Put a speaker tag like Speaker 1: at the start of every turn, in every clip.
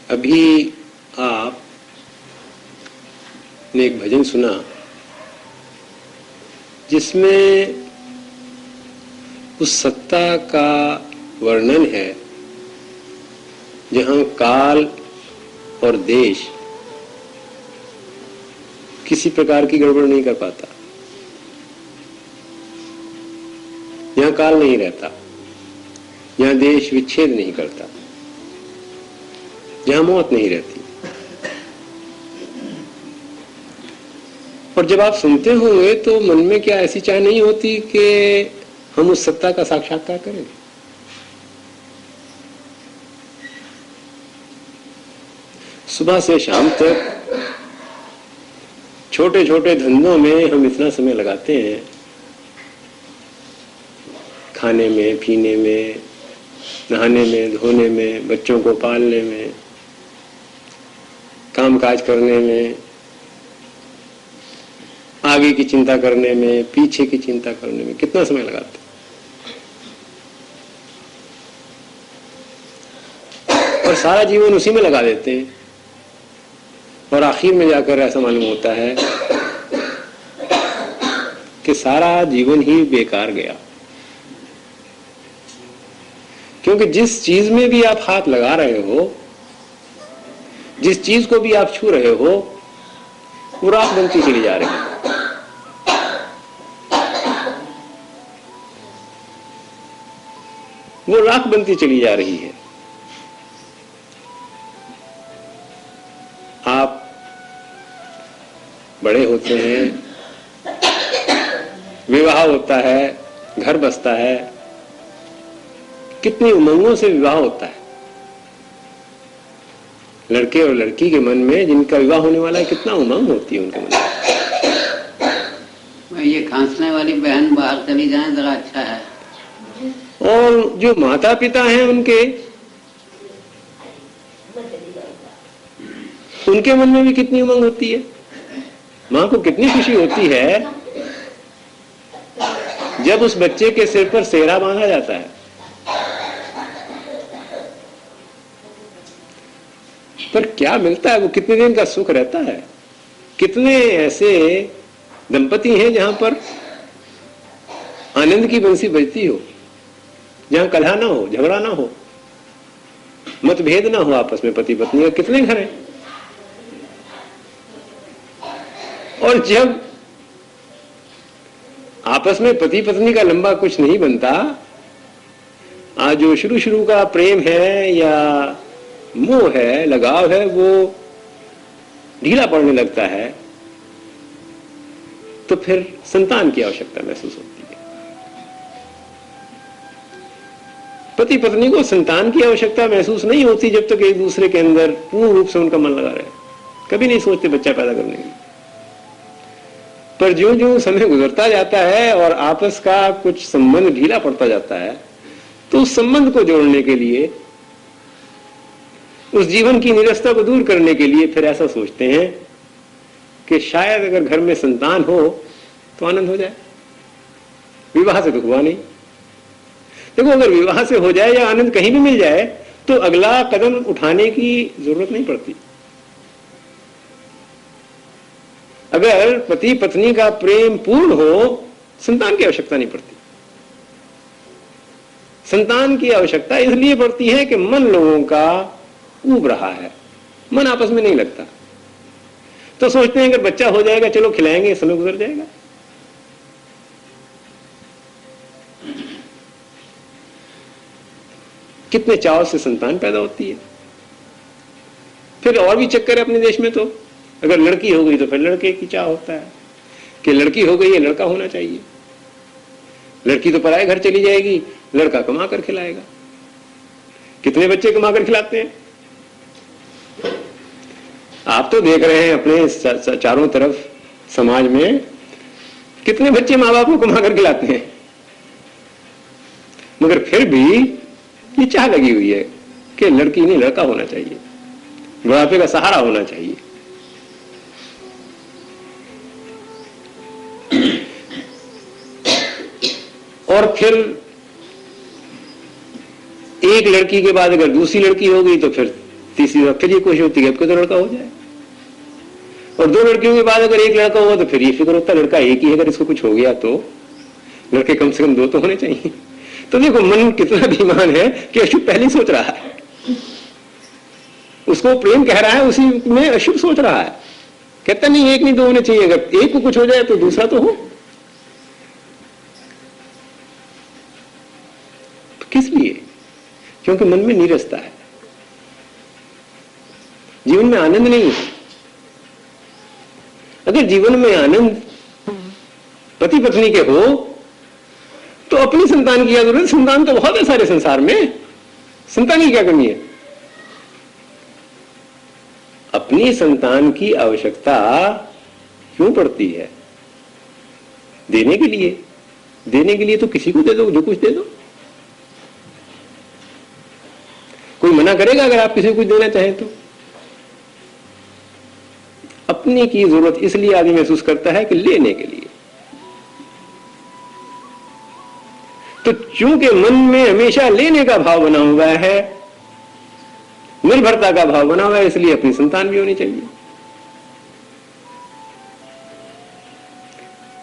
Speaker 1: अभी आपने एक भजन सुना जिसमें उस सत्ता का वर्णन है जहां काल और देश किसी प्रकार की गड़बड़ नहीं कर पाता, यहां काल नहीं रहता, यहां देश विच्छेद नहीं करता, यहां मौत नहीं रहती। और जब आप सुनते होंगे तो मन में क्या ऐसी चाह नहीं होती कि हम उस सत्ता का साक्षात्कार करें? सुबह से शाम तक छोटे छोटे धंधों में हम इतना समय लगाते हैं, खाने में, पीने में, नहाने में, धोने में, बच्चों को पालने में, काम काज करने में, आगे की चिंता करने में, पीछे की चिंता करने में कितना समय लगाते हैं और सारा जीवन उसी में लगा देते हैं और आखिर में जाकर ऐसा मालूम होता है कि सारा जीवन ही बेकार गया। क्योंकि जिस चीज में भी आप हाथ लगा रहे हो, जिस चीज को भी आप छू रहे हो, वो राख बनती चली जा रही है। वो राख बनती चली जा रही है। आप बड़े होते हैं, विवाह होता है, घर बसता है, कितनी उमंगों से विवाह होता है। लड़के और लड़की के मन में जिनका विवाह होने वाला है, कितना उमंग होती है उनके मन में।
Speaker 2: ये खांसने वाली बहन बाहर चली जाए जरा अच्छा है।
Speaker 1: और जो माता पिता हैं उनके मन में भी कितनी उमंग होती है। मां को कितनी खुशी होती है जब उस बच्चे के सिर पर सेहरा बांधा जाता है। पर क्या मिलता है? वो कितने दिन का सुख रहता है। कितने ऐसे दंपति हैं जहां पर आनंद की बंसी बजती हो, जहां कलह ना हो, झगड़ा ना हो, मतभेद ना हो आपस में पति पत्नी का। कितने घर हैं। और जब आपस में पति पत्नी का लंबा कुछ नहीं बनता, आज जो शुरू का प्रेम है या मोह है, लगाव है, वो ढीला पड़ने लगता है, तो फिर संतान की आवश्यकता महसूस होती है। पति पत्नी को संतान की आवश्यकता महसूस नहीं होती जब तक एक दूसरे के अंदर पूर्ण रूप से उनका मन लगा रहे। कभी नहीं सोचते बच्चा पैदा करने की। पर ज्यों ज्यों समय गुजरता जाता है और आपस का कुछ संबंध ढीला पड़ता जाता है, तो उस संबंध को जोड़ने के लिए, उस जीवन की निरस्ता को दूर करने के लिए फिर ऐसा सोचते हैं कि शायद अगर घर में संतान हो तो आनंद हो जाए, विवाह से दुख हुआ नहीं। देखो, अगर विवाह से हो जाए या आनंद कहीं भी मिल जाए तो अगला कदम उठाने की जरूरत नहीं पड़ती। अगर पति पत्नी का प्रेम पूर्ण हो, संतान की आवश्यकता नहीं पड़ती। संतान की आवश्यकता इसलिए पड़ती है कि मन लोगों का ऊब रहा है, मन आपस में नहीं लगता, तो सोचते हैं अगर बच्चा हो जाएगा, चलो खिलाएंगे, समय गुजर जाएगा। कितने चाव से संतान पैदा होती है। फिर और भी चक्कर है अपने देश में। तो अगर लड़की हो गई तो फिर लड़के की चाह होता है कि लड़की हो गई है, लड़का होना चाहिए। लड़की तो पराए घर चली जाएगी, लड़का कमा कर खिलाएगा। कितने बच्चे कमा कर खिलाते हैं आप तो देख रहे हैं अपने चारों तरफ समाज में। कितने बच्चे माँ बाप को कमा कर खिलाते हैं, मगर फिर भी ये चाह लगी हुई है कि लड़की नहीं लड़का होना चाहिए, बुढ़ापे का सहारा होना चाहिए। और फिर एक लड़की के बाद अगर दूसरी लड़की हो गई तो फिर तीसरी बार फिर ये कोशिश होती है कि तो लड़का हो जाए, और 2 लड़कियों के बाद अगर एक लड़का हुआ तो फिर ये फिक्र होता है लड़का एक ही है, अगर इसको कुछ हो गया तो लड़के कम से कम 2 तो होने चाहिए। तो देखो मन कितना धीमान है कि अशुभ पहले सोच रहा है, उसको प्रेम कह रहा है, उसी में अशुभ सोच रहा है, कहता नहीं एक नहीं 2 होने चाहिए, अगर एक को कुछ हो जाए तो दूसरा तो हो। तो किस लिए? क्योंकि मन में नीरसता है, जीवन में आनंद नहीं है। अगर जीवन में आनंद पति पत्नी के हो तो अपनी संतान की क्या जरूरत? संतान तो बहुत है सारे संसार में, संतान की क्या कमी है? अपनी संतान की आवश्यकता क्यों पड़ती है? देने के लिए। देने के लिए तो किसी को दे दो, जो कुछ दे दो। कोई मना करेगा अगर आप किसी को कुछ देना चाहें तो? अपने की जरूरत इसलिए आदमी महसूस करता है कि लेने के लिए। तो चूंकि मन में हमेशा लेने का भाव बना हुआ है, निर्भरता का भाव बना हुआ है, इसलिए अपनी संतान भी होनी चाहिए।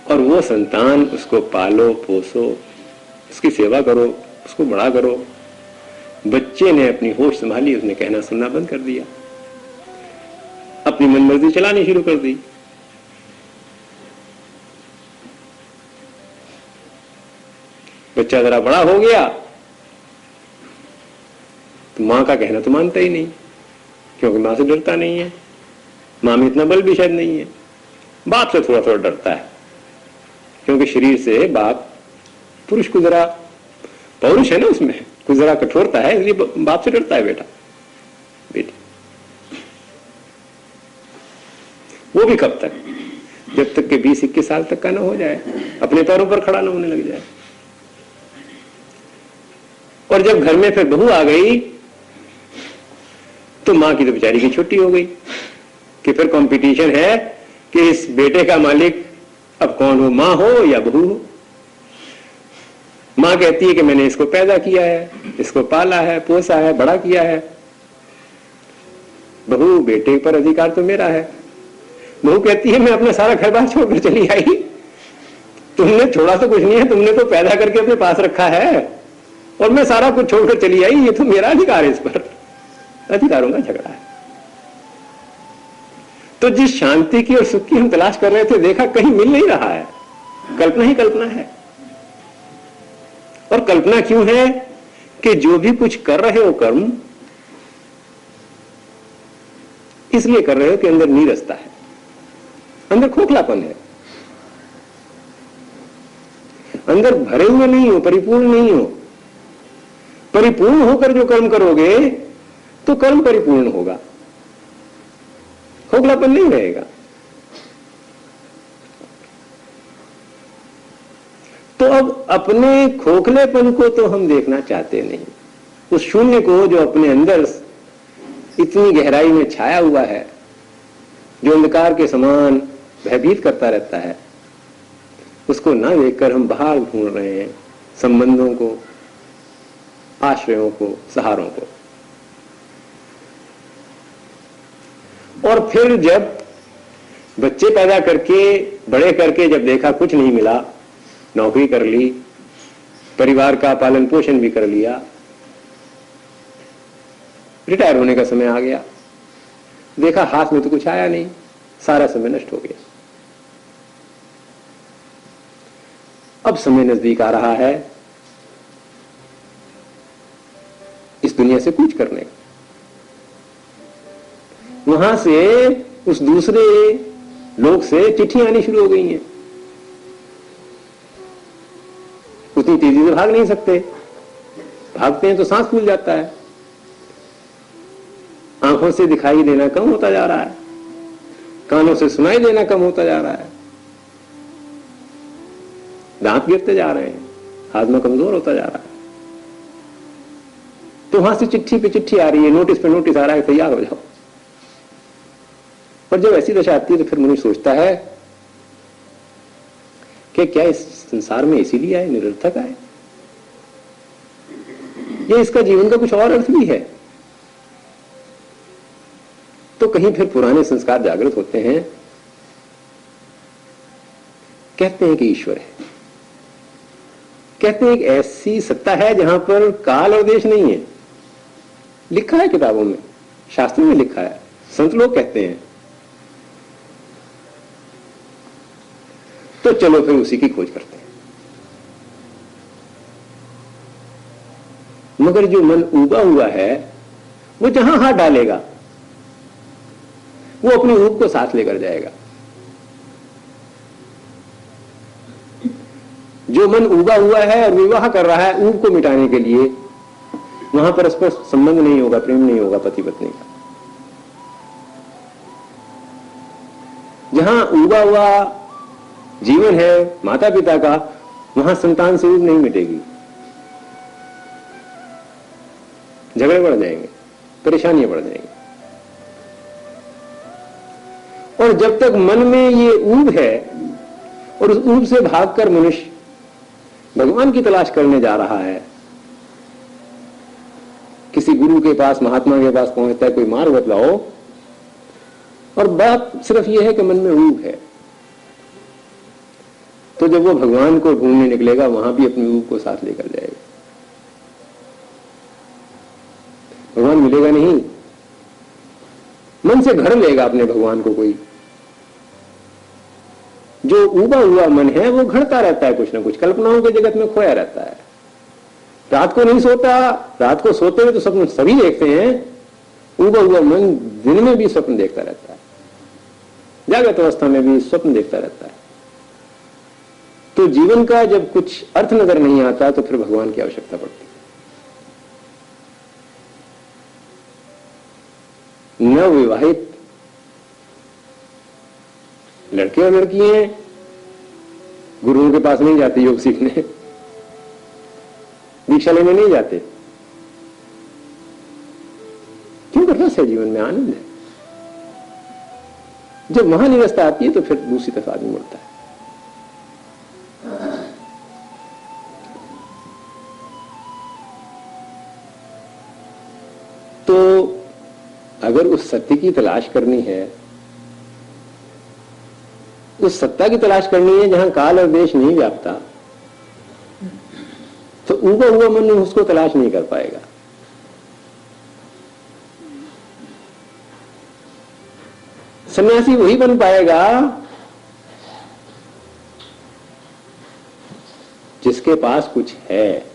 Speaker 1: और वो संतान, उसको पालो पोसो, उसकी सेवा करो, उसको बड़ा करो। बच्चे ने अपनी होश संभाली, उसने कहना सुनना बंद कर दिया, अपनी मनमर्जी चलानी शुरू कर दी। बच्चा जरा बड़ा हो गया तो मां का कहना तो मानता ही नहीं, क्योंकि मां से डरता नहीं है, मां में इतना बल भी शायद नहीं है। बाप से थोड़ा थोड़ा डरता है, क्योंकि शरीर से बाप पुरुष को जरा पौरुष है ना, उसमें कुछ जरा कठोरता है, इसलिए बाप से डरता है बेटा बेटी। वो भी कब तक? जब तक के 20-21 साल तक का ना हो जाए, अपने पैरों पर खड़ा ना होने लग जाए। और जब घर में फिर बहू आ गई तो मां की तो बेचारी की छुट्टी हो गई कि फिर कंपटीशन है कि इस बेटे का मालिक अब कौन हो, मां हो या बहू हो। मां कहती है कि मैंने इसको पैदा किया है, इसको पाला है, पोसा है, बड़ा किया है। बहू, बेटे पर अधिकार तो मेरा है। बहू कहती है मैं अपना सारा घर बार छोड़कर चली आई, तुमने छोड़ा तो कुछ नहीं है, तुमने तो पैदा करके अपने पास रखा है, और मैं सारा कुछ छोड़कर चली आई, ये तो मेरा अधिकार है। इस पर अधिकारों का झगड़ा है। तो जिस शांति की और सुख की हम तलाश कर रहे थे, देखा कहीं मिल नहीं रहा है, कल्पना ही कल्पना है। और कल्पना क्यों है? कि जो भी कुछ कर रहे हो कर्म, इसलिए कर रहे हो कि अंदर नीरसता है, अंदर खोखलापन है, अंदर भरे हुए नहीं हो, परिपूर्ण नहीं हो। परिपूर्ण होकर जो कर्म करोगे तो कर्म परिपूर्ण होगा, खोखलापन नहीं रहेगा। तो अब अपने खोखलेपन को तो हम देखना चाहते नहीं, उस शून्य को जो अपने अंदर इतनी गहराई में छाया हुआ है, जो अंधकार के समान भयभीत करता रहता है, उसको ना देखकर हम बाहर ढूंढ रहे हैं संबंधों को, आश्रयों को, सहारों को। और फिर जब बच्चे पैदा करके बड़े करके जब देखा कुछ नहीं मिला, नौकरी कर ली, परिवार का पालन पोषण भी कर लिया, रिटायर होने का समय आ गया, देखा हाथ में तो कुछ आया नहीं, सारा समय नष्ट हो गया। अब समय नजदीक आ रहा है इस दुनिया से कूच करने का। वहां से उस दूसरे लोग से चिट्ठियां आनी शुरू हो गई हैं। उतनी तेजी से भाग नहीं सकते, भागते हैं तो सांस फूल जाता है, आंखों से दिखाई देना कम होता जा रहा है, कानों से सुनाई देना कम होता जा रहा है, दांत गिरते जा रहे हैं, हाजमा कमजोर होता जा रहा है। तो वहां से चिट्ठी पे चिट्ठी आ रही है, नोटिस पे नोटिस आ रहा है, तैयार हो जाओ। और जब ऐसी दशा आती है तो फिर मनुष्य सोचता है कि क्या इस संसार में इसीलिए आए, निरर्थक आए, या इसका जीवन का कुछ और अर्थ भी है? तो कहीं फिर पुराने संस्कार जागृत होते हैं, कहते हैं कि ईश्वर है, कहते हैं एक ऐसी सत्ता है जहां पर काल और देश नहीं है। लिखा है किताबों में, शास्त्रों में लिखा है, संत लोग कहते हैं। तो चलो फिर उसी की खोज करते हैं। मगर जो मन उबा हुआ है वो जहां हाथ डालेगा वो अपनी ऊब को साथ लेकर जाएगा। जो मन उबा हुआ है और विवाह कर रहा है ऊब को मिटाने के लिए, वहां परस्पर संबंध नहीं होगा, प्रेम नहीं होगा पति पत्नी का। जहां उबा हुआ जीवन है माता पिता का, वहां संतान से ऊब नहीं मिटेगी, झगड़े बढ़ जाएंगे, परेशानियां बढ़ जाएंगी। और जब तक मन में ये ऊब है और उस ऊब से भागकर मनुष्य भगवान की तलाश करने जा रहा है, किसी गुरु के पास, महात्मा के पास पहुंचता है, कोई मार्ग बतलाओ, और बात सिर्फ यह है कि मन में ऊब है, तो जब वो भगवान को ढूंढने निकलेगा वहां भी अपनी ऊब को साथ लेकर जाएगा। भगवान मिलेगा नहीं, मन से घर लेगा अपने भगवान को कोई। जो उबा हुआ मन है वो घड़ता रहता है कुछ ना कुछ, कल्पनाओं के जगत में खोया रहता है। रात को नहीं सोता, रात को सोते हुए तो स्वप्न सभी देखते हैं। उबा हुआ मन दिन में भी स्वप्न देखता रहता है, जागृत अवस्था में भी स्वप्न देखता रहता है। तो जीवन का जब कुछ अर्थ नजर नहीं आता तो फिर भगवान की आवश्यकता पड़ती है। नवविवाहित लड़के और लड़कियां गुरुओं के पास नहीं जाते योग सीखने, दीक्षा लेने नहीं जाते, क्योंकि रस है जीवन में, आनंद है। जब महानिरस्ता आती है तो फिर दूसरी तरफ आदमी मुड़ता है। तो अगर उस सत्य की तलाश करनी है, उस सत्ता की तलाश करनी है जहां काल और देश नहीं व्यापता, तो उबा हुआ मन उसको तलाश नहीं कर पाएगा। सन्यासी वही बन पाएगा जिसके पास कुछ है,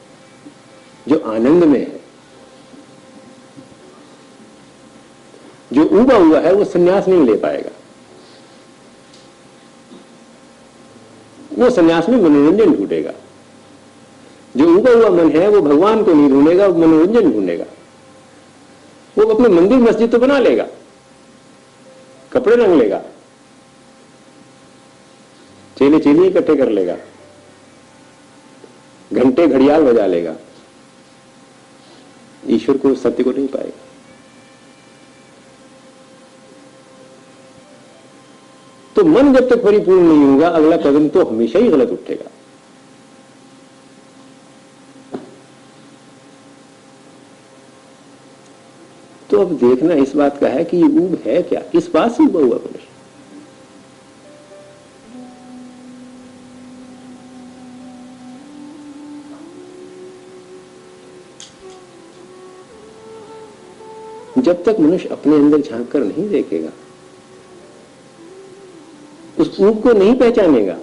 Speaker 1: जो आनंद में है। जो उबा हुआ है वो सन्यास नहीं ले पाएगा, वो सन्यास में मनोरंजन ढूंढेगा। जो उबा हुआ मन है वो भगवान को नहीं ढूंढेगा, वो मनोरंजन ढूंढेगा। वो अपने मंदिर मस्जिद तो बना लेगा, कपड़े रंग लेगा, चेले चेली इकट्ठे कर लेगा, घंटे घड़ियाल बजा लेगा, ईश्वर को, सत्य को नहीं पाएगा। तो मन जब तक परिपूर्ण नहीं होगा, अगला कदम तो हमेशा ही गलत उठेगा। तो अब देखना इस बात का है कि ये ऊब है क्या, किस बात से उबा हुआ मनुष्य। जब तक मनुष्य अपने अंदर झांक कर नहीं देखेगा, उस ऊब को नहीं पहचानेगा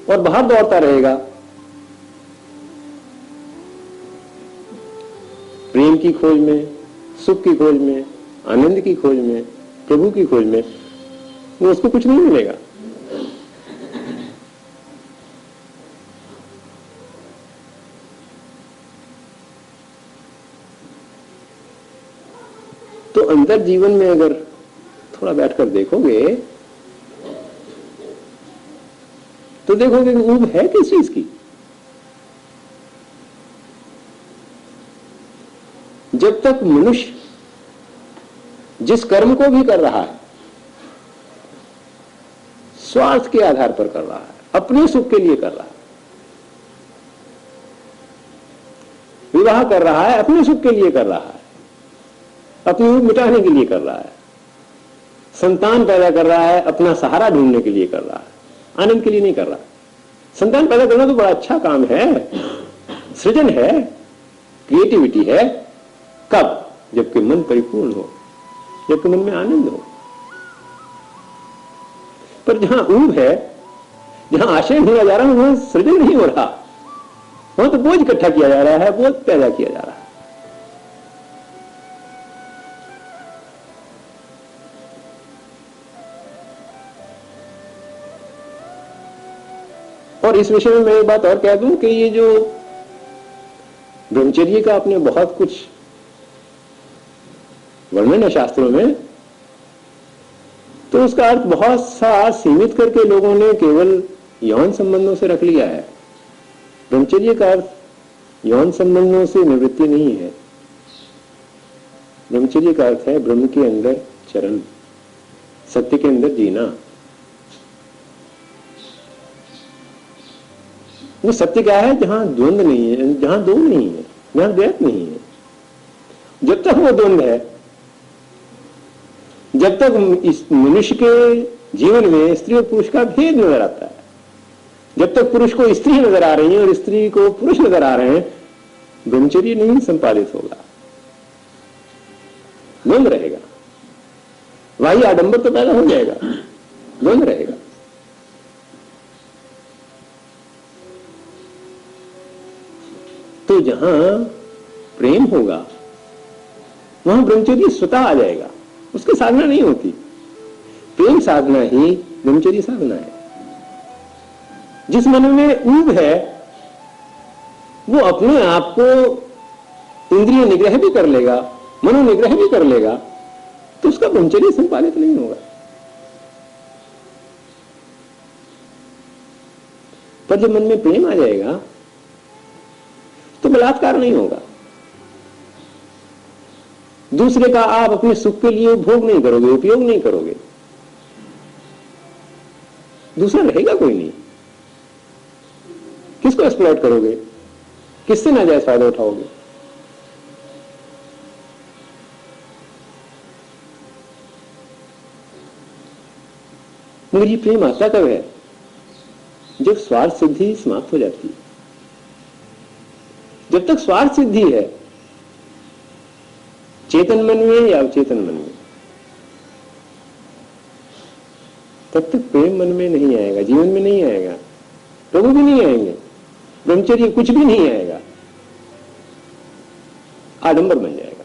Speaker 1: और बाहर दौड़ता रहेगा, प्रेम की खोज में, सुख की खोज में, आनंद की खोज में, प्रभु की खोज में, वो उसको कुछ नहीं मिलेगा। तो अंतर जीवन में अगर थोड़ा बैठकर देखोगे तो देखोगे कि ऊब है किस चीज की। जब तक मनुष्य जिस कर्म को भी कर रहा है स्वार्थ के आधार पर कर रहा है, अपने सुख के लिए कर रहा है, विवाह कर रहा है अपने सुख के लिए कर रहा है, अपनी ऊब मिटाने के लिए कर रहा है, संतान पैदा कर रहा है अपना सहारा ढूंढने के लिए कर रहा है, आनंद के लिए नहीं कर रहा। संतान पैदा करना तो बड़ा अच्छा काम है, सृजन है, क्रिएटिविटी है। कब? जबकि मन परिपूर्ण हो, जबकि मन में आनंद हो। पर जहां ऊब है, जहां आशय ढूंढा जा रहा है, वहां सृजन नहीं हो रहा, वहां तो बोझ इकट्ठा किया जा रहा है, बोझ पैदा किया जा रहा है। और इस विषय में मैं एक बात और कह दूं कि ये जो ब्रह्मचर्य का आपने बहुत कुछ वर्णन है शास्त्रों में, तो उसका अर्थ बहुत सा सीमित करके लोगों ने केवल यौन संबंधों से रख लिया है। ब्रह्मचर्य का अर्थ यौन संबंधों से निवृत्ति नहीं है। ब्रह्मचर्य का अर्थ है ब्रह्म के अंदर चरण, सत्य के अंदर जीना। वो सत्य क्या है? जहां द्वंद्व नहीं है, जहां दो नहीं है, जहां द्वैत नहीं है। जब तक वो द्वंद्व है, जब तक इस मनुष्य के जीवन में स्त्री और पुरुष का भेद नजर आता है, जब तक पुरुष को स्त्री नजर आ रही है और स्त्री को पुरुष नजर आ रहे हैं, ब्रह्मचर्य नहीं संपादित होगा, द्वंद्व रहेगा। वही आडंबर तो पैदा हो जाएगा, द्वंद्व रहेगा। तो जहां प्रेम होगा वहां ब्रह्मचर्य स्वतः आ जाएगा, उसकी साधना नहीं होती। प्रेम साधना ही ब्रह्मचर्य साधना है। जिस मन में ऊब है वो अपने आप को इंद्रिय निग्रह भी कर लेगा, मनोनिग्रह भी कर लेगा, तो उसका ब्रह्मचर्य संपादित नहीं होगा। पर जब मन में प्रेम आ जाएगा तो बलात्कार नहीं होगा। दूसरे का आप अपने सुख के लिए भोग नहीं करोगे, उपयोग नहीं करोगे, दूसरा रहेगा कोई नहीं। किसको एक्सप्लॉइट करोगे? किससे नाजायज फायदा उठाओगे? मगर ये प्रेम आता कब है? जब स्वार्थ सिद्धि समाप्त हो जाती है। जब तक स्वार्थ सिद्धि है, चेतन मन में या अवचेतन मन में, तब तक प्रेम मन में नहीं आएगा, जीवन में नहीं आएगा, प्रभु भी नहीं आएंगे, ब्रह्मचर्य कुछ भी नहीं आएगा, आडंबर बन जाएगा।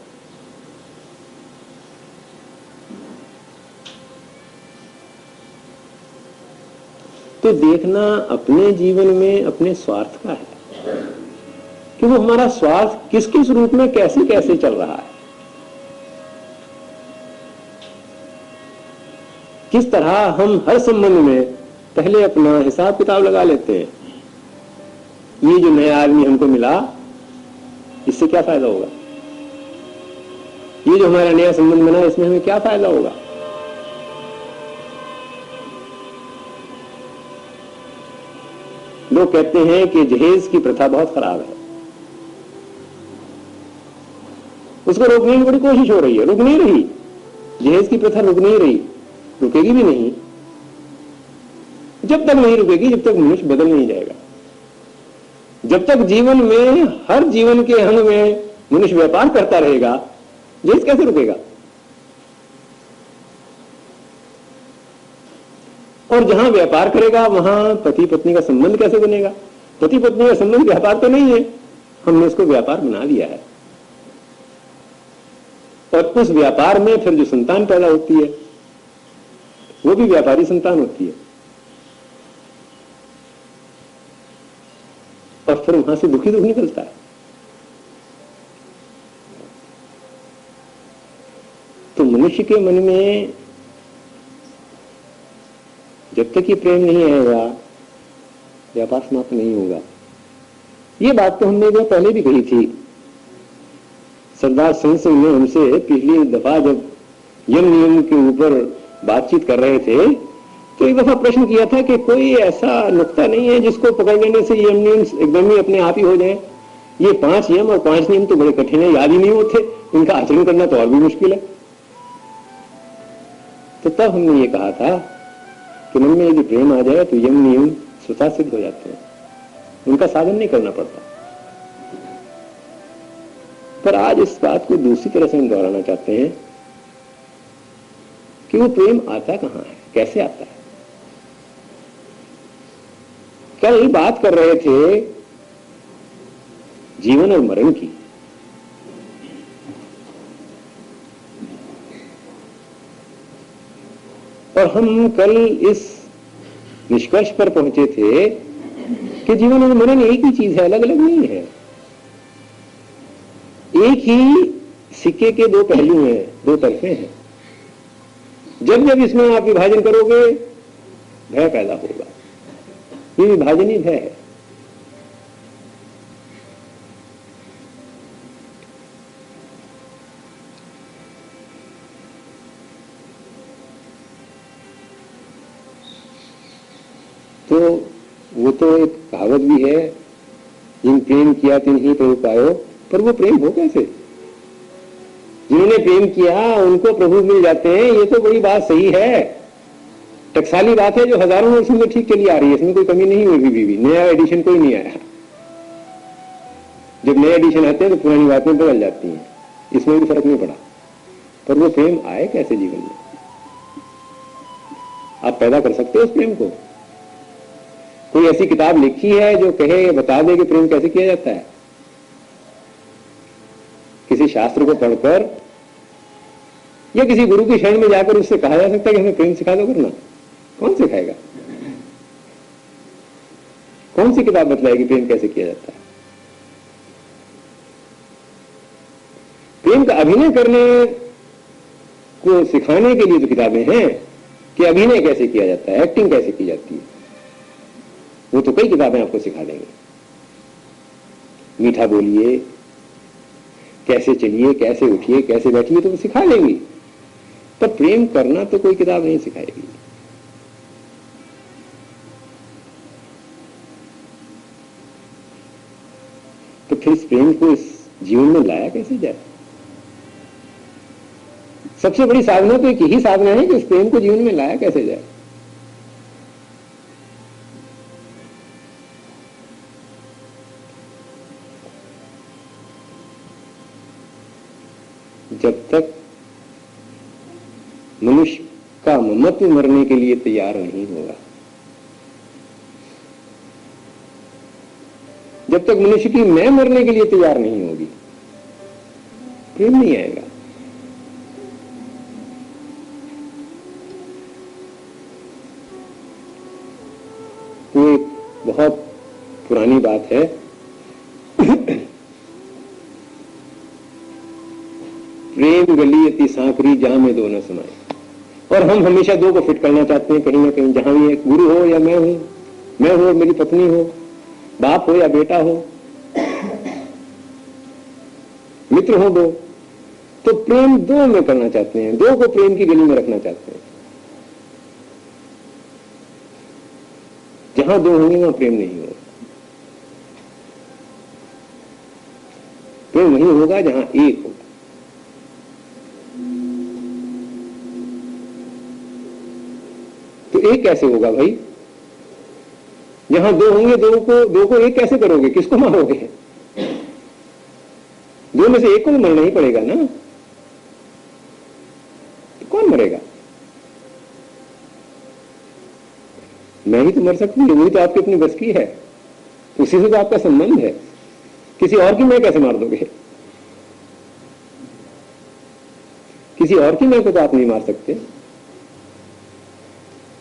Speaker 1: तो देखना अपने जीवन में अपने स्वार्थ का है कि वो हमारा स्वार्थ किस किस रूप में कैसे कैसे चल रहा है, किस तरह हम हर संबंध में पहले अपना हिसाब किताब लगा लेते हैं। ये जो नया आदमी हमको मिला, इससे क्या फायदा होगा? ये जो हमारा नया संबंध बना, इसमें हमें क्या फायदा होगा? लोग कहते हैं कि जहेज की प्रथा बहुत खराब है, उसको रोकने की बड़ी कोशिश हो रही है, रुक नहीं रही। जहेज की प्रथा रुक नहीं रही, रुकेगी भी नहीं। जब तक नहीं रुकेगी, जब तक मनुष्य बदल नहीं जाएगा। जब तक जीवन में हर जीवन के अंग में मनुष्य व्यापार करता रहेगा, जहेज कैसे रुकेगा? और जहां व्यापार करेगा वहां पति पत्नी का संबंध कैसे बनेगा? पति पत्नी का संबंध व्यापार तो नहीं है, हमने उसको व्यापार बना दिया है। और उस व्यापार में फिर जो संतान पैदा होती है वो भी व्यापारी संतान होती है, और फिर वहां से दुखी दुख निकलता है। तो मनुष्य के मन में जब तक ये प्रेम नहीं आएगा, व्यापार समाप्त नहीं होगा। ये बात तो हमने जो पहले भी कही थी। सरदार संत सिंह ने हमसे पिछली दफा जब यम नियम के ऊपर बातचीत कर रहे थे, तो एक दफा प्रश्न किया था कि कोई ऐसा नुक्ता नहीं है जिसको पकड़ लेने से यम नियम एकदम ही अपने आप ही हो जाए। ये 5 नियम और 5 नियम तो बड़े कठिन है, याद ही नहीं होते, इनका आचरण करना तो और भी मुश्किल है। तो तब हमने ये कहा था कि मन में यदि प्रेम आ जाए तो यम नियम स्वतः सिद्ध हो जाते हैं, उनका साधन नहीं करना पड़ता। पर आज इस बात को दूसरी तरह से हम दोहराना चाहते हैं कि वो प्रेम आता कहां है, कैसे आता है। कल बात कर रहे थे जीवन और मरण की, और हम कल इस निष्कर्ष पर पहुंचे थे कि जीवन और मरण एक ही चीज है, अलग अलग नहीं है। एक ही सिक्के के दो पहलू हैं, दो तरफे हैं। जब जब इसमें आप विभाजन करोगे भय पैदा होगा, ये विभाजन ही भय है। तो वो तो एक कहावत भी है, जिन प्रेम किया तिन ही प्रभु पायो, पर वो प्रेम हो कैसे? जिन्होंने प्रेम किया उनको प्रभु मिल जाते हैं, ये तो बड़ी बात सही है, टकसाली बात है जो हजारों वर्षों में ठीक चली आ रही है, इसमें कोई कमी नहीं हुई। भी नया एडिशन कोई नहीं आया। जब नए एडिशन आते हैं तो पुरानी बातें बदल जाती हैं, इसमें भी फर्क नहीं पड़ा। पर वो प्रेम आए कैसे जीवन में? आप पैदा कर सकते हो उस प्रेम को? कोई ऐसी किताब लिखी है जो कहे, बता दे कि प्रेम कैसे किया जाता है? किसी शास्त्र को पढ़कर या किसी गुरु की शरण में जाकर उससे कहा जा सकता है कि हमें प्रेम सिखा दो करना? कौन सिखाएगा? कौन सी किताब बतलाएगी प्रेम कैसे किया जाता है? प्रेम का अभिनय करने को सिखाने के लिए जो किताबें हैं कि अभिनय कैसे किया जाता है, एक्टिंग कैसे की जाती है, वो तो कई किताबें आपको सिखा देंगे। मीठा बोलिए, कैसे चलिए, कैसे उठिए, कैसे बैठिए, तो वो सिखा देंगी। पर प्रेम करना तो कोई किताब नहीं सिखाएगी। तो फिर इस प्रेम को इस जीवन में लाया कैसे जाए? सबसे बड़ी साधना तो एक यही साधना है कि इस प्रेम को जीवन में लाया कैसे जाए। जब तक मनुष्य का ममत्व मरने के लिए तैयार नहीं होगा, जब तक मनुष्य की मैं मरने के लिए तैयार नहीं होगी, प्रेम नहीं आएगा। तो एक बहुत पुरानी बात है, प्रेम गली अति सांकरी जहां में दो न समाए। और हम हमेशा दो को फिट करना चाहते हैं कहीं ना कहीं, जहां भी एक गुरु हो या मैं हूं, मैं हो मेरी पत्नी हो, बाप हो या बेटा हो, मित्र हो दो, तो प्रेम दो में करना चाहते हैं, दो को प्रेम की गली में रखना चाहते हैं। जहां दो होंगे वहां प्रेम नहीं होगा। प्रेम वहीं होगा जहां एक होगा। तो एक कैसे होगा भाई? जहां दो होंगे, दो को एक कैसे करोगे? किसको मारोगे? दो में से एक को तो मरना ही पड़ेगा ना। तो कौन मरेगा? मैं ही तो मर सकती हूँ, वही तो आपकी अपनी बस की है, उसी से तो आपका संबंध है। किसी और की मैं कैसे मार दोगे? किसी और की मैं को तो आप नहीं मार सकते।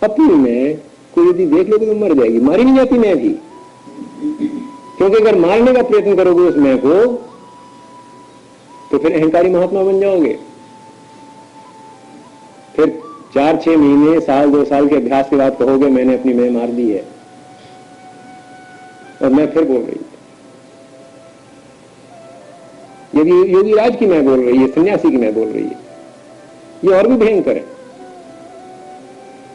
Speaker 1: अपनी मैं को यदि देख लोगे तो मर जाएगी, मारी नहीं जाती मैं भी, क्योंकि अगर मारने का प्रयत्न करोगे उस मैं को तो फिर अहंकारी महात्मा बन जाओगे। फिर 4-6 महीने, साल 2 साल के अभ्यास के बाद कहोगे मैंने अपनी मैं मार दी है, और मैं फिर बोल रही हूं। यदि योगी राज की मैं बोल रही है, सन्यासी की मैं बोल रही है, ये और भी भयंकर है।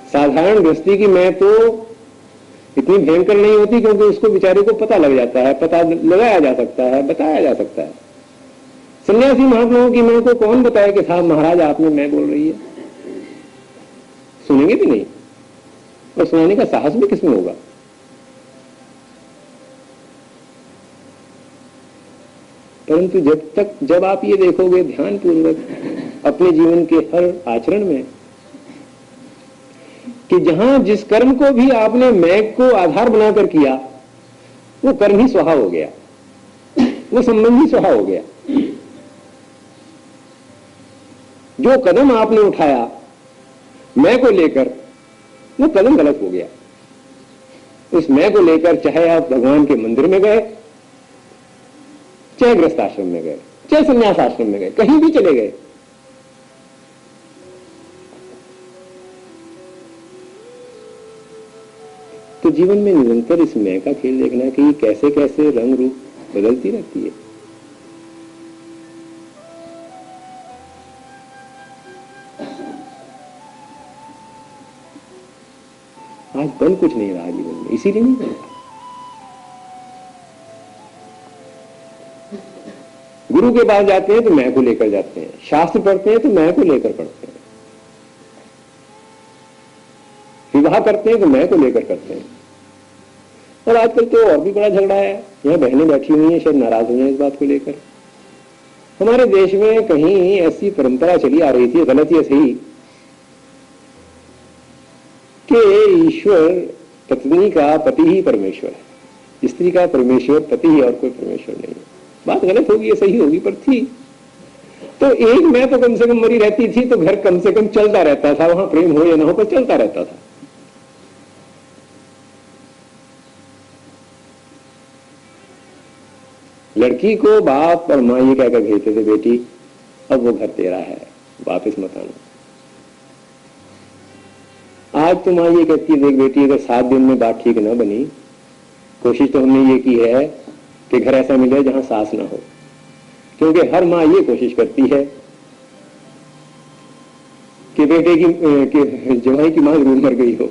Speaker 1: साधारण गृहस्थी की मैं तो इतनी भयंकर नहीं होती, क्योंकि उसको बेचारे को पता लग जाता है, पता लगाया जा सकता है, बताया जा सकता है। सन्यासी महात्माओं की मैं को कौन बताए कि साहब महाराज आपने मैं बोल रही है, सुनेंगे भी नहीं, और सुनाने का साहस भी किसमें होगा। परंतु जब आप ये देखोगे ध्यानपूर्वक अपने जीवन के हर आचरण में कि जहां जिस कर्म को भी आपने मैं को आधार बनाकर किया, वो कर्म ही स्वाहा हो गया, वो संबंध ही स्वाहा हो गया। जो कदम आपने उठाया मैं को लेकर, वो कदम गलत हो गया। उस मैं को लेकर चाहे आप भगवान के मंदिर में गए, चाहे गृहस्थ आश्रम में गए, चाहे संन्यास आश्रम में गए, कहीं भी चले गए, तो जीवन में निरंतर इस मैं का खेल देखना है कि ये कैसे कैसे रंग रूप बदलती रहती है। आज बन कुछ नहीं रहा जीवन में, इसीलिए नहीं बन रहा। गुरु के पास जाते हैं तो मैं को लेकर जाते हैं, शास्त्र पढ़ते हैं तो मैं को लेकर पढ़ते हैं, विवाह करते हैं तो मैं को लेकर करते हैं। और आजकल तो और भी बड़ा झगड़ा है, यहाँ बहनें बैठी हुई हैं, शायद नाराज हो जाए इस बात को लेकर। हमारे देश में कहीं ऐसी परंपरा चली आ रही थी, गलत या सही, कि ईश्वर पत्नी का पति ही परमेश्वर है, स्त्री का परमेश्वर पति ही और कोई परमेश्वर नहीं है। बात गलत होगी या सही होगी, पर थी। तो एक मैं तो कम से कम मरी रहती थी, तो घर कम से कम चलता रहता था, वहां प्रेम हो या ना हो पर चलता रहता था। लड़की को बाप और माँ ये कहकर भेजते थे, बेटी अब वो घर तेरा है, वापस मत आना। आज तो माँ ये कहती है, देख बेटी अगर 7 दिन में बात ठीक ना बनी, कोशिश तो हमने ये की है कि घर ऐसा मिले जहां सास ना हो, क्योंकि हर माँ ये कोशिश करती है कि बेटे की जवाई की माँ जरूर मर गई हो।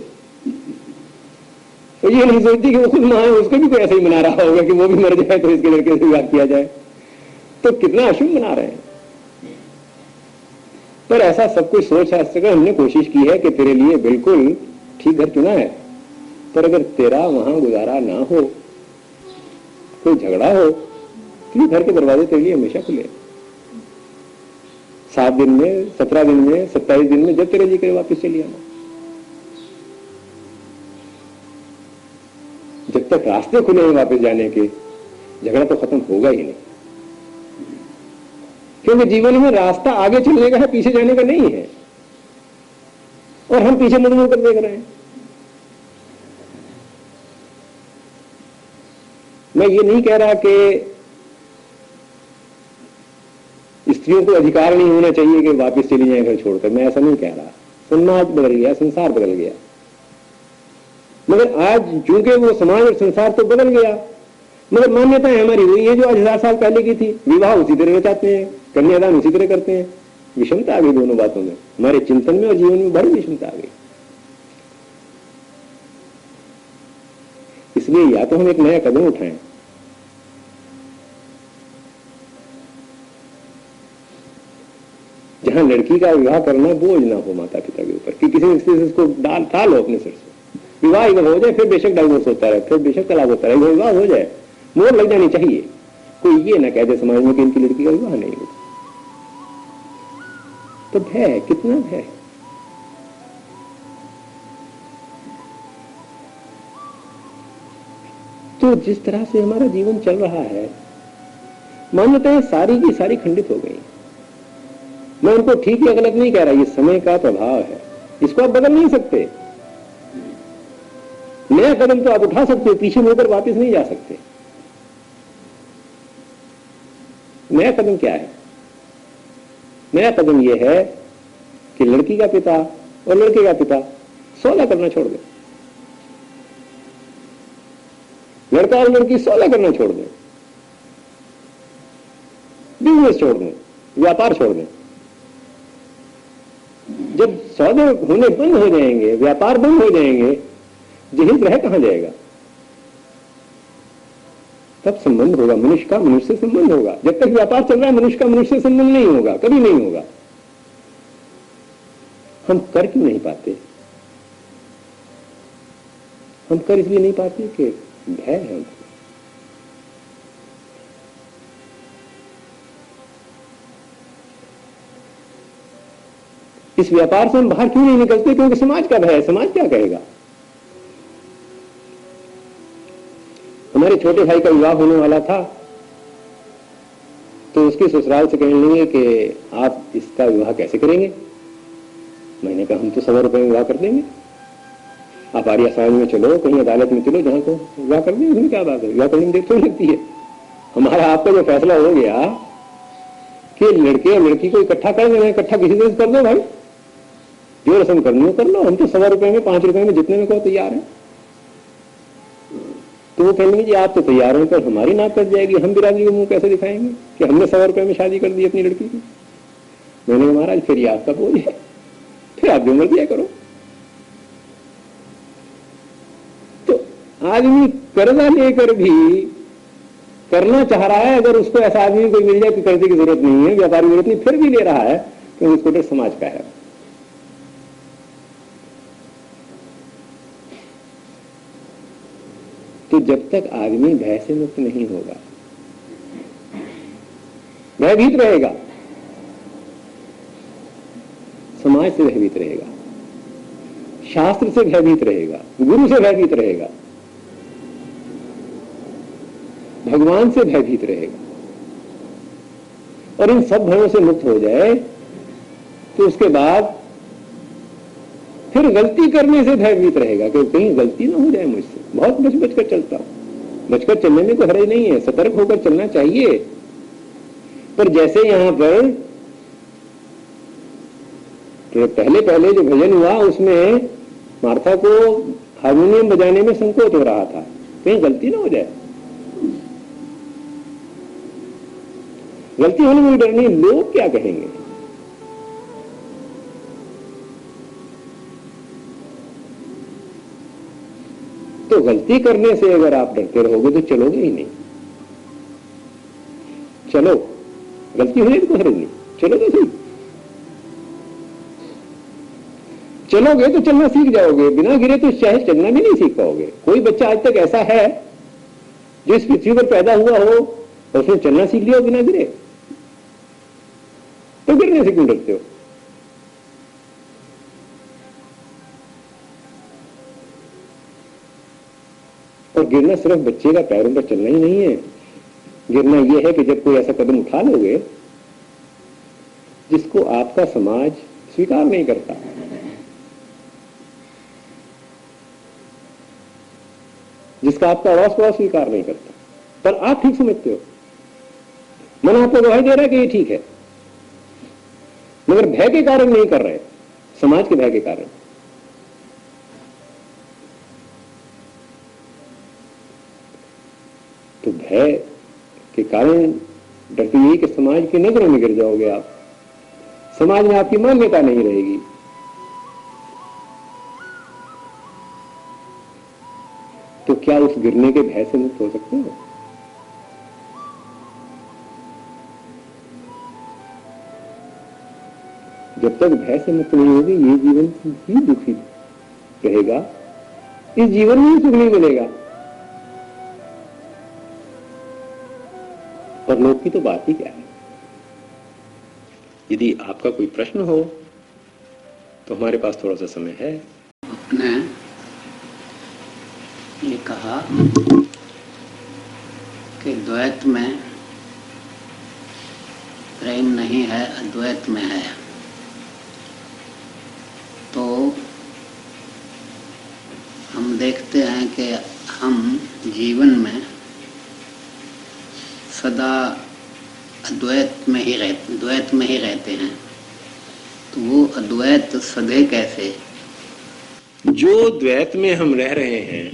Speaker 1: तो ये नहीं सोचती कि वो खुद माँ है, उसको भी कोई ऐसा ही मना रहा होगा कि वो भी मर जाए तो इसके लड़के से विवाह किया जाए। तो कितना अशुभ मना रहे हैं। पर ऐसा सब कुछ सोच शास्त्र कर हमने कोशिश की है कि तेरे लिए बिल्कुल ठीक घर चुना है, पर अगर तेरा वहां गुजारा ना हो, कोई झगड़ा हो, तो घर के दरवाजे तेरे लिए हमेशा खुले। 7 दिन में, 17 दिन में, 27 दिन में, जब तेरे जी करे वापिस चली आना। जब तक रास्ते खुले हैं वापस जाने के, झगड़ा तो खत्म होगा ही नहीं। क्योंकि जीवन में रास्ता आगे चलने का है, पीछे जाने का नहीं है, और हम पीछे मुड़ मुड़ कर देख रहे हैं। मैं ये नहीं कह रहा कि स्त्रियों को अधिकार नहीं होना चाहिए कि वापस चली जाए घर छोड़कर, मैं ऐसा नहीं कह रहा। समाज बदल गया, संसार बदल गया, मगर आज चूंकि वो समाज और संसार तो बदल गया, मगर मान्यताएं हमारी वही है जो आज 1000 साल पहले की थी। विवाह उसी तरह चाहते हैं, कन्यादान उसी तरह करते हैं। विषमता आ गई दोनों बातों में, हमारे चिंतन में और जीवन में बड़ी विषमता आ गई। इसलिए या तो हम एक नया कदम उठाएं, जहां लड़की का विवाह करना बोझ ना हो माता पिता के ऊपर कि किसी न किसी से उसको टालो अपने सिर से। विवाह एक हो जाए, फिर बेशक डाइवोर्स होता रहे, फिर बेशक तलाक होता रहे, विवाह हो जाए, मोहर लग जानी चाहिए। कोई ये ना कह दे समाज में कि इनकी लड़की का विवाह नहीं होता। तो भय, कितना भय। तो जिस तरह से हमारा जीवन चल रहा है, मान्यताएं सारी की सारी खंडित हो गई। मैं उनको ठीक या गलत नहीं कह रहा, ये समय का प्रभाव है, इसको आप बदल नहीं सकते। नया कदम तो आप उठा सकते हो, पीछे मुड़कर वापस नहीं जा सकते। नया कदम क्या है? नया कदम यह है कि लड़की का पिता और लड़के का पिता सौदा करना छोड़ दें, लड़का और लड़की सौदा करना छोड़ दें, बिजनेस छोड़ दें, व्यापार छोड़ दें। जब सौदे होने बंद हो जाएंगे, व्यापार बंद हो जाएंगे, जहेज रह कहां जाएगा? तब संबंध होगा, मनुष्य का मनुष्य से संबंध होगा। जब तक व्यापार चल रहा है मनुष्य का मनुष्य से संबंध नहीं होगा, कभी नहीं होगा। हम कर क्यों नहीं पाते? हम कर इसलिए नहीं पाते कि भय है हमको। इस व्यापार से हम बाहर क्यों नहीं निकलते? क्योंकि समाज का भय है। समाज क्या कहेगा? हमारे छोटे भाई का विवाह होने वाला था तो उसके ससुराल से कहने लगे कि आप इसका विवाह कैसे करेंगे? मैंने कहा हम तो 100 रुपए में विवाह कर देंगे। आप आर्य समाज में चलो, कहीं अदालत में चलो, जहां को विवाह कर देंगे। उसमें क्या बात है? विवाह करने में देर थोड़ी लगती है। हमारा आपका जो फैसला हो गया कि लड़के और लड़की को इकट्ठा कर देना, इकट्ठा किसी तरह कर दो भाई, जो रस्म करनी हो कर लो, हम तो 100 रुपए में 5 रुपए में जितने में कहो तैयार है। तो वो कहेंगे जी आप तो तैयार हो, पर हमारी नाक कट जाएगी, हम बिरादरी को मुंह कैसे दिखाएंगे कि हमने 100 रुपए में शादी कर दी अपनी लड़की की? मैंने कहा महाराज फिर ये आपका बोझ है, फिर आप जो मर्जी करो। तो आदमी कर्जा लेकर भी करना चाह रहा है, अगर उसको ऐसा आदमी कोई मिल जाए कि कर्जे की जरूरत नहीं है, व्यापार की जरूरत नहीं, फिर भी ले रहा है, क्योंकि उसको डर समाज का है। तो जब तक आदमी भय से मुक्त नहीं होगा, भयभीत रहेगा, समाज से भयभीत रहेगा, शास्त्र से भयभीत रहेगा, गुरु से भयभीत रहेगा, भगवान से भयभीत रहेगा, और इन सब भयों से मुक्त हो जाए तो उसके बाद फिर गलती करने से भयभीत रहेगा कि कहीं गलती ना हो जाए मुझसे। बहुत बच कर चलता हूं। बचकर चलने में कोई हर्ज नहीं है, सतर्क होकर चलना चाहिए। पर जैसे यहां पर तो पहले पहले जो भजन हुआ उसमें मार्था को हारमोनियम बजाने में संकोच हो रहा था, कहीं गलती ना हो जाए। गलती होने में डर नहीं, लोग क्या कहेंगे? तो गलती करने से अगर आप डरते रहोगे तो चलोगे ही नहीं। चलो, गलती हो जाए तो हर्ज नहीं, चलो तो सही। चलोगे तो चलना सीख जाओगे, बिना गिरे तो चाहे चलना भी नहीं सीख पाओगे। कोई बच्चा आज तक ऐसा है जो इस पृथ्वी पर पैदा हुआ हो और उसने चलना सीख लिया हो बिना गिरे? तो गिरने से क्यों डरते हो? और गिरना सिर्फ बच्चे का पैरों पर चलना ही नहीं है। गिरना यह है कि जब कोई ऐसा कदम उठा लोगे जिसको आपका समाज स्वीकार नहीं करता, जिसका आपका अड़ोस पड़ोस स्वीकार नहीं करता, पर आप ठीक समझते हो, मन आपको गवाही दे रहा है कि ये ठीक है, मगर भय के कारण नहीं कर रहे, समाज के भय के कारण। तो भय के कारण डरते यही कि समाज की नजरों में गिर जाओगे आप, समाज में आपकी मान्यता नहीं रहेगी। तो क्या उस गिरने के भय से मुक्त हो सकते हो? जब तक भय से मुक्त नहीं होगी ये जीवन ही दुखी रहेगा, इस जीवन में ही सुख नहीं मिलेगा। और लोग की तो बात ही क्या है। यदि आपका कोई प्रश्न हो तो हमारे पास थोड़ा सा समय है।
Speaker 2: आपने ये कहा कि द्वैत में प्रेम नहीं है, अद्वैत में है। तो हम देखते हैं कि हम जीवन में सदा द्वैत में ही रहते हैं। तो वो अद्वैत सधे कैसे?
Speaker 1: जो द्वैत में हम रह रहे हैं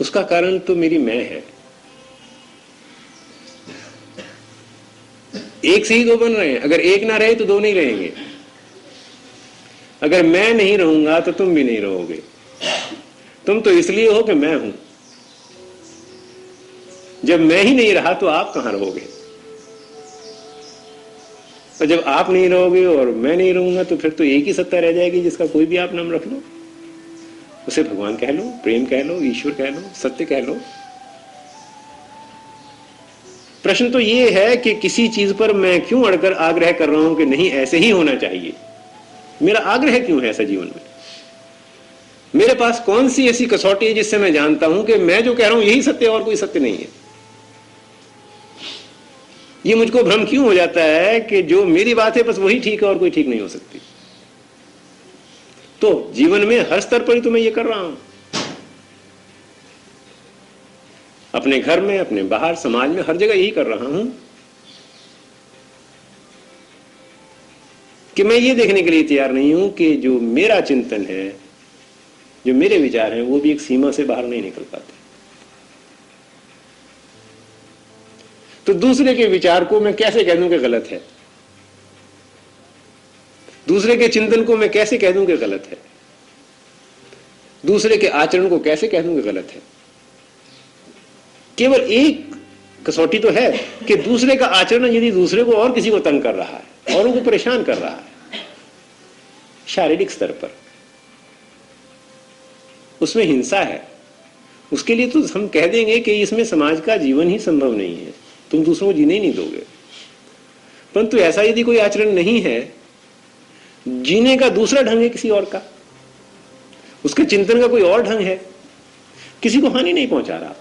Speaker 1: उसका कारण तो मेरी मैं है। एक से ही दो बन रहे हैं, अगर एक ना रहे तो दो नहीं रहेंगे। अगर मैं नहीं रहूंगा तो तुम भी नहीं रहोगे। तुम तो इसलिए हो कि मैं हूं। जब मैं ही नहीं रहा तो आप कहां रहोगे? और जब आप नहीं रहोगे और मैं नहीं रहूंगा तो फिर तो एक ही सत्ता रह जाएगी जिसका कोई भी आप नाम रख लो। उसे भगवान कह लो, प्रेम कह लो, ईश्वर कह लो, सत्य कह लो। प्रश्न तो यह है कि किसी चीज पर मैं क्यों अड़कर आग्रह कर रहा हूं कि नहीं ऐसे ही होना चाहिए। मेरा आग्रह क्यों है ऐसा जीवन में? मेरे पास कौन सी ऐसी कसौटी है जिससे मैं जानता हूं कि मैं जो कह रहा हूं यही सत्य और कोई सत्य नहीं है? ये मुझको भ्रम क्यों हो जाता है कि जो मेरी बात है बस वही ठीक है और कोई ठीक नहीं हो सकती? तो जीवन में हर स्तर पर ही तो मैं ये कर रहा हूं, अपने घर में, अपने बाहर, समाज में, हर जगह यही कर रहा हूं कि मैं ये देखने के लिए तैयार नहीं हूं कि जो मेरा चिंतन है, जो मेरे विचार हैं, वो भी एक सीमा से बाहर नहीं निकल पाते। तो दूसरे के विचार को मैं कैसे कह दूं कि गलत है? दूसरे के चिंतन को मैं कैसे कह दूं कि गलत है? दूसरे के आचरण को कैसे कह दूं कि गलत है? केवल एक कसौटी तो है कि दूसरे का आचरण यदि दूसरे को और किसी को तंग कर रहा है और उनको परेशान कर रहा है शारीरिक स्तर पर, उसमें हिंसा है, उसके लिए तो हम कह देंगे कि इसमें समाज का जीवन ही संभव नहीं है, तुम दूसरों को जीने ही नहीं दोगे। परंतु ऐसा यदि कोई आचरण नहीं है, जीने का दूसरा ढंग है किसी और का, उसके चिंतन का कोई और ढंग है, किसी को हानि नहीं पहुंचा रहा,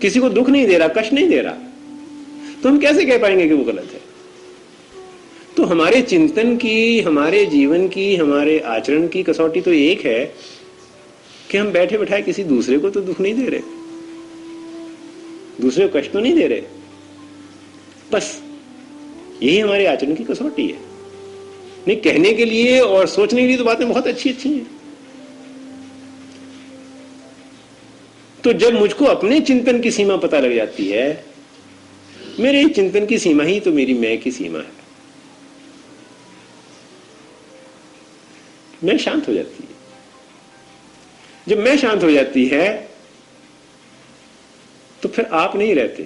Speaker 1: किसी को दुख नहीं दे रहा, कष्ट नहीं दे रहा, तो हम कैसे कह पाएंगे कि वो गलत है? तो हमारे चिंतन की, हमारे जीवन की, हमारे आचरण की कसौटी तो एक है कि हम बैठे बैठाए किसी दूसरे को तो दुख नहीं दे रहे, दूसरे को कष्ट तो नहीं दे रहे। बस यही हमारे आचरण की कसौटी है। नहीं, कहने के लिए और सोचने के लिए तो बातें बहुत अच्छी अच्छी हैं। तो जब मुझको अपने चिंतन की सीमा पता लग जाती है, मेरे चिंतन की सीमा ही तो मेरी मैं की सीमा है, मैं शांत हो जाती है। जब मैं शांत हो जाती है तो फिर आप नहीं रहते,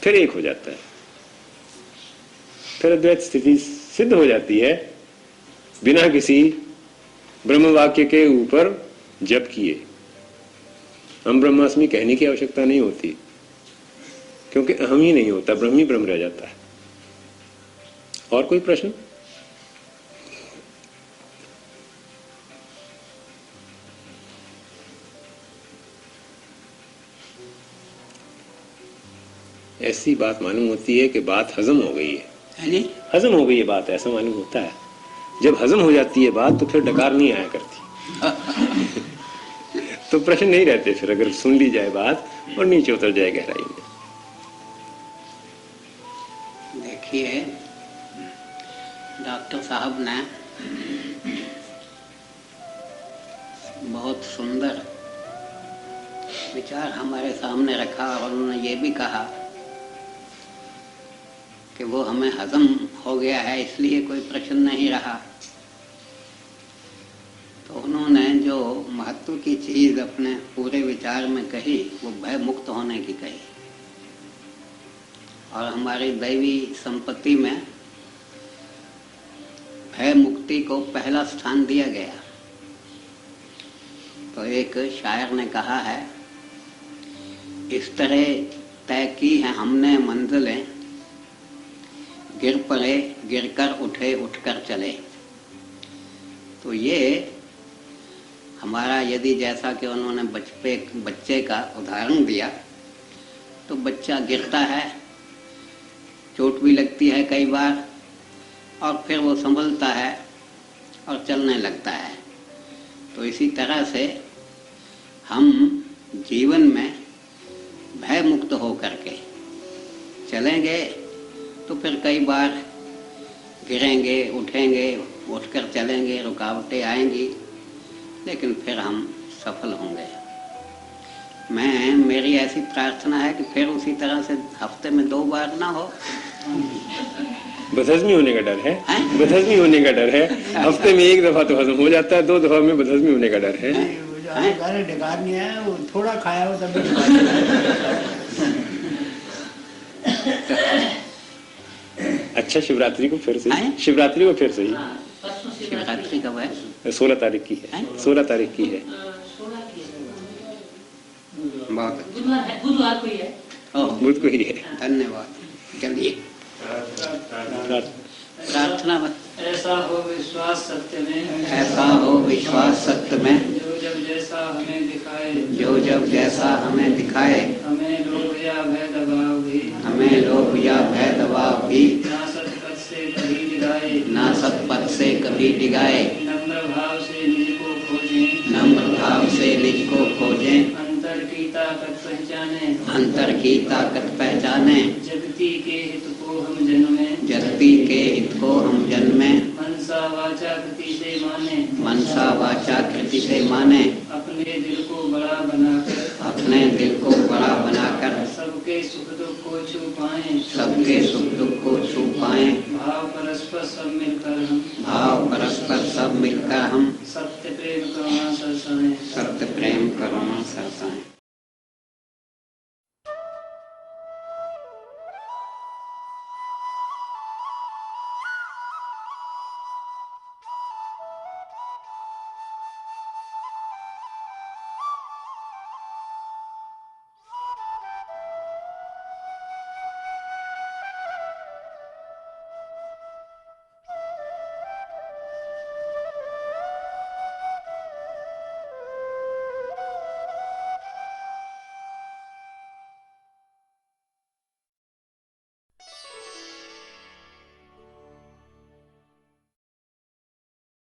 Speaker 1: फिर एक हो जाता है, फिर अद्वैत स्थिति सिद्ध हो जाती है बिना किसी ब्रह्म वाक्य के ऊपर जप किए। हम ब्रह्मास्मि कहने की आवश्यकता नहीं होती, क्योंकि अहम ही नहीं होता, ब्रह्म ही ब्रह्म रह जाता है। और कोई प्रश्न? ऐसी बात मालूम होती है कि बात हजम हो गई है, हजम हो गई है बात, ऐसा मालूम होता है। जब हजम हो जाती है बात तो फिर डकार नहीं आया करती तो प्रश्न नहीं रहते फिर, अगर सुन ली जाए बात और नीचे उतर जाए गहराई में।
Speaker 2: देखिए, डॉक्टर साहब ने बहुत सुंदर विचार हमारे सामने रखा और उन्होंने ये भी कहा कि वो हमें हजम हो गया है, इसलिए कोई प्रश्न नहीं रहा। तो उन्होंने जो महत्व की चीज अपने पूरे विचार में कही, वो भय मुक्त होने की कही। और हमारी दैवी संपत्ति में भय मुक्ति को पहला स्थान दिया गया। तो एक शायर ने कहा है, इस तरह तय की है हमने मंजिलें, गिर पड़े गिरकर उठे उठकर चले। तो ये हमारा, यदि जैसा कि उन्होंने बच्चे का उदाहरण दिया, तो बच्चा गिरता है, चोट भी लगती है कई बार, और फिर वो संभलता है और चलने लगता है। तो इसी तरह से हम जीवन में भय मुक्त हो करके चलेंगे तो फिर कई बार गिरेंगे, उठेंगे, उठकर चलेंगे, रुकावटें आएंगी, लेकिन फिर हम सफल होंगे। मेरी ऐसी प्रार्थना है कि फिर उसी तरह से हफ्ते में 2 बार ना हो
Speaker 1: बदहजमी होने का डर है,
Speaker 2: हैं?
Speaker 1: बदहजमी होने का डर है। हफ्ते में 1 दफा तो हजम हो जाता है, 2 दफा में बदहजमी होने का डर है।
Speaker 3: वो जो आप कह रहे ढकार नहीं है, वो थोड़ा खाया हो तब भी
Speaker 1: अच्छा, शिवरात्रि को फिर से,
Speaker 2: हैं?
Speaker 1: शिवरात्रि को फिर से ही
Speaker 2: शिवरात्रि कब है?
Speaker 1: 16 तारीख की है, 16 तारीख की है।
Speaker 2: बहुत
Speaker 4: बुधवार को ही है।
Speaker 2: ओह,
Speaker 1: बुध को ही है।
Speaker 2: धन्यवाद। चलिए प्रार्थना बस।
Speaker 4: ऐसा हो विश्वास सत्य में,
Speaker 2: ऐसा हो विश्वास सत्य में,
Speaker 4: जो जब जैसा हमें दिखाए,
Speaker 2: जो जब जैसा हमें दिखाए,
Speaker 4: हमें लोभ या भय दबाव भी,
Speaker 2: हमें लोभ या भय दबाव भी
Speaker 4: ना सतपथ से कभी डिगाए,
Speaker 2: ना सतपथ से कभी डिगाए,
Speaker 4: नम्र भाव से निज को खोजें,
Speaker 2: नम्र भाव से निज को खोजें,
Speaker 4: अंतर की ताकत पहचाने,
Speaker 2: अंतर की ताकत पहचाने,
Speaker 4: जगती के हित को हम जन्मे,
Speaker 2: जगती के हित को हम जन्मे,
Speaker 4: मनसा वाचा कृति से माने,
Speaker 2: मनसा वाचा कृति से माने,
Speaker 4: अपने दिल को बड़ा बनाकर,
Speaker 2: अपने दिल को बड़ा बनाकर,
Speaker 4: सबके सुख दुख को छू पाएं,
Speaker 2: सबके सुख दुख को छू पाएं,
Speaker 4: भाव परस्पर सब मिलकर हम,
Speaker 2: भाव परस्पर सब मिलकर हम